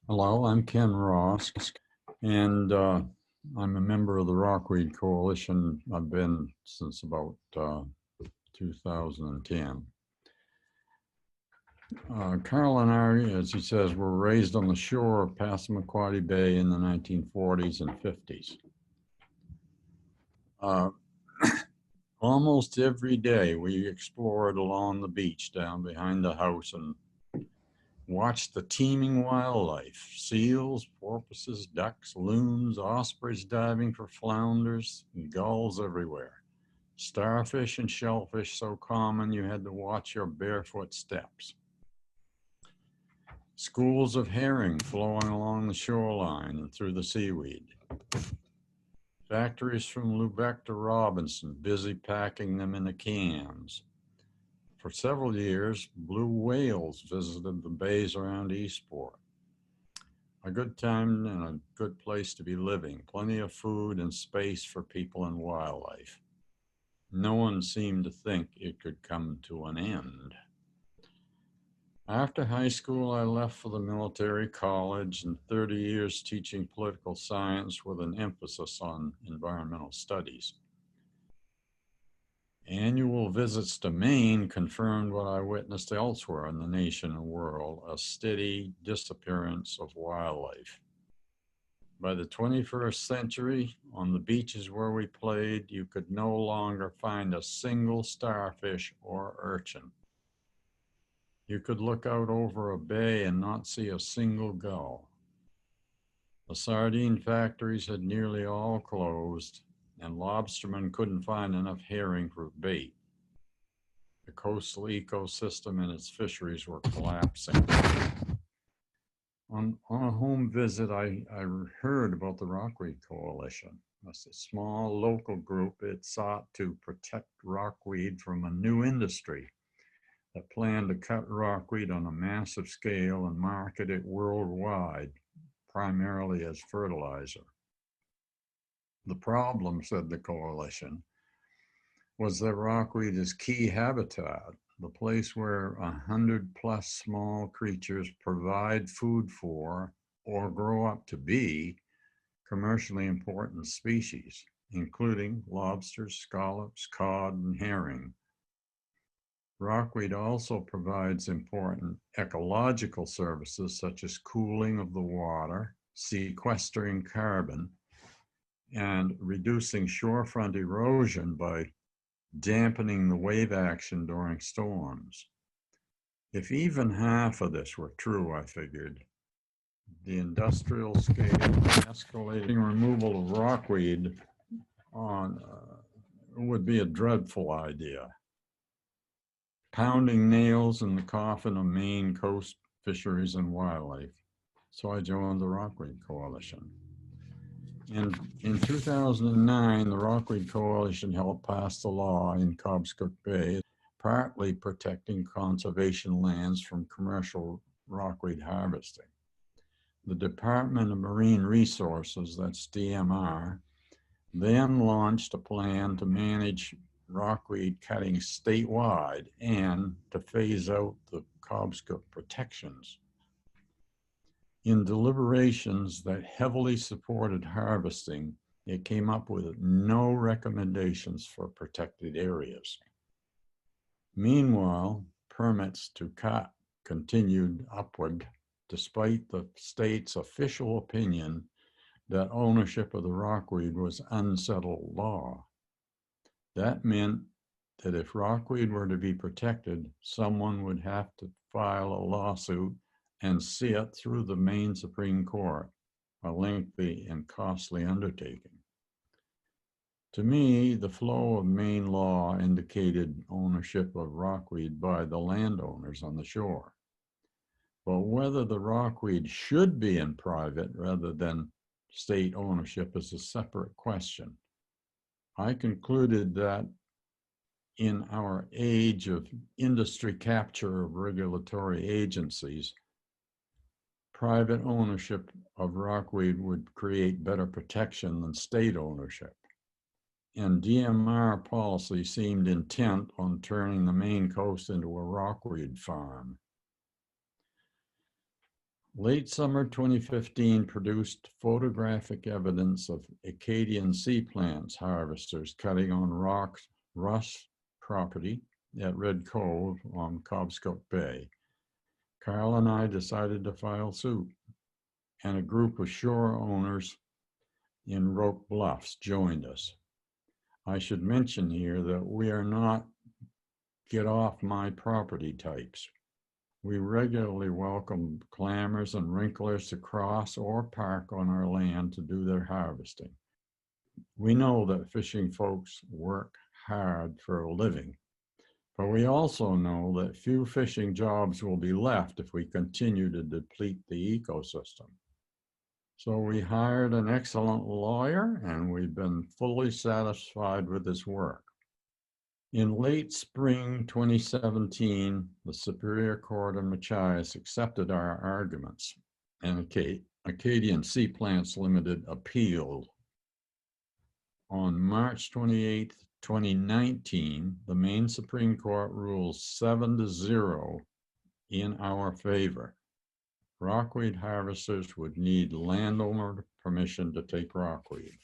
Hello, I'm Ken Ross, and I'm a member of the Rockweed Coalition. I've been since about 2010. Carl and I, as he says, were raised on the shore of Passamaquoddy Bay in the 1940s and 50s. Almost every day we explored along the beach down behind the house and watched the teeming wildlife, seals, porpoises, ducks, loons, ospreys diving for flounders, and gulls everywhere. Starfish and shellfish so common you had to watch your barefoot steps. Schools of herring flowing along the shoreline and through the seaweed. Factories from Lubec to Robinson busy packing them into cans. For several years, blue whales visited the bays around Eastport. A good time and a good place to be living, plenty of food and space for people and wildlife. No one seemed to think it could come to an end. After high school, I left for the military college and 30 years teaching political science with an emphasis on environmental studies. Annual visits to Maine confirmed what I witnessed elsewhere in the nation and world, a steady disappearance of wildlife. By the 21st century, on the beaches where we played, you could no longer find a single starfish or urchin. You could look out over a bay and not see a single gull. The sardine factories had nearly all closed, and lobstermen couldn't find enough herring for bait. The coastal ecosystem and its fisheries were collapsing. On a home visit, I heard about the Rockweed Coalition. It's a small local group. It sought to protect rockweed from a new industry that planned to cut rockweed on a massive scale and market it worldwide, primarily as fertilizer. The problem, said the coalition, was that rockweed is key habitat, the place where 100+ small creatures provide food for or grow up to be commercially important species, including lobsters, scallops, cod, and herring. Rockweed also provides important ecological services such as cooling of the water, sequestering carbon, and reducing shorefront erosion by dampening the wave action during storms. If even half of this were true, I figured, the industrial scale escalating removal of rockweed would be a dreadful idea. Pounding nails in the coffin of Maine coast fisheries and wildlife. So I joined the Rockweed Coalition. And in 2009, the Rockweed Coalition helped pass the law in Cobscook Bay, partly protecting conservation lands from commercial rockweed harvesting. The Department of Marine Resources, that's DMR, then launched a plan to manage rockweed cutting statewide and to phase out the Cobscook protections. In deliberations that heavily supported harvesting, it came up with no recommendations for protected areas. Meanwhile, permits to cut continued upward despite the state's official opinion that ownership of the rockweed was unsettled law. That meant that if rockweed were to be protected, someone would have to file a lawsuit and see it through the Maine Supreme Court, a lengthy and costly undertaking. To me, the flow of Maine law indicated ownership of rockweed by the landowners on the shore. But whether the rockweed should be in private rather than state ownership is a separate question. I concluded that in our age of industry capture of regulatory agencies, private ownership of rockweed would create better protection than state ownership. And DMR policy seemed intent on turning the Maine coast into a rockweed farm. Late summer 2015 produced photographic evidence of Acadian sea plants harvesters cutting on Russ property at Red Cove on Cobscoat Bay. Carl and I decided to file suit, and a group of shore owners in Roque Bluffs joined us. I should mention here that we are not get off my property types. We regularly welcome clammers and wrinklers to cross or park on our land to do their harvesting. We know that fishing folks work hard for a living, but we also know that few fishing jobs will be left if we continue to deplete the ecosystem. So we hired an excellent lawyer, and we've been fully satisfied with his work. In late spring 2017, the Superior Court of Machias accepted our arguments, and Acadian Sea Plants Limited appealed. On March 28, 2019, the Maine Supreme Court ruled 7-0 in our favor. Rockweed harvesters would need landowner permission to take rockweed.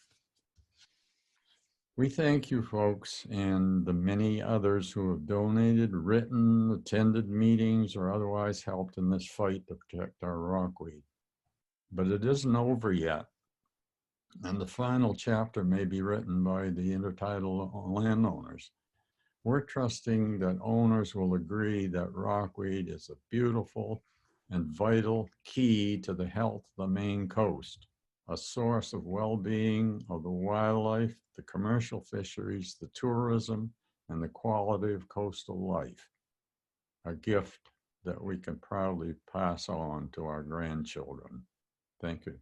We thank you folks and the many others who have donated, written, attended meetings, or otherwise helped in this fight to protect our rockweed. But it isn't over yet, and the final chapter may be written by the intertidal landowners. We're trusting that owners will agree that rockweed is a beautiful and vital key to the health of the Maine coast, a source of well-being of the wildlife, the commercial fisheries, the tourism, and the quality of coastal life, a gift that we can proudly pass on to our grandchildren. Thank you.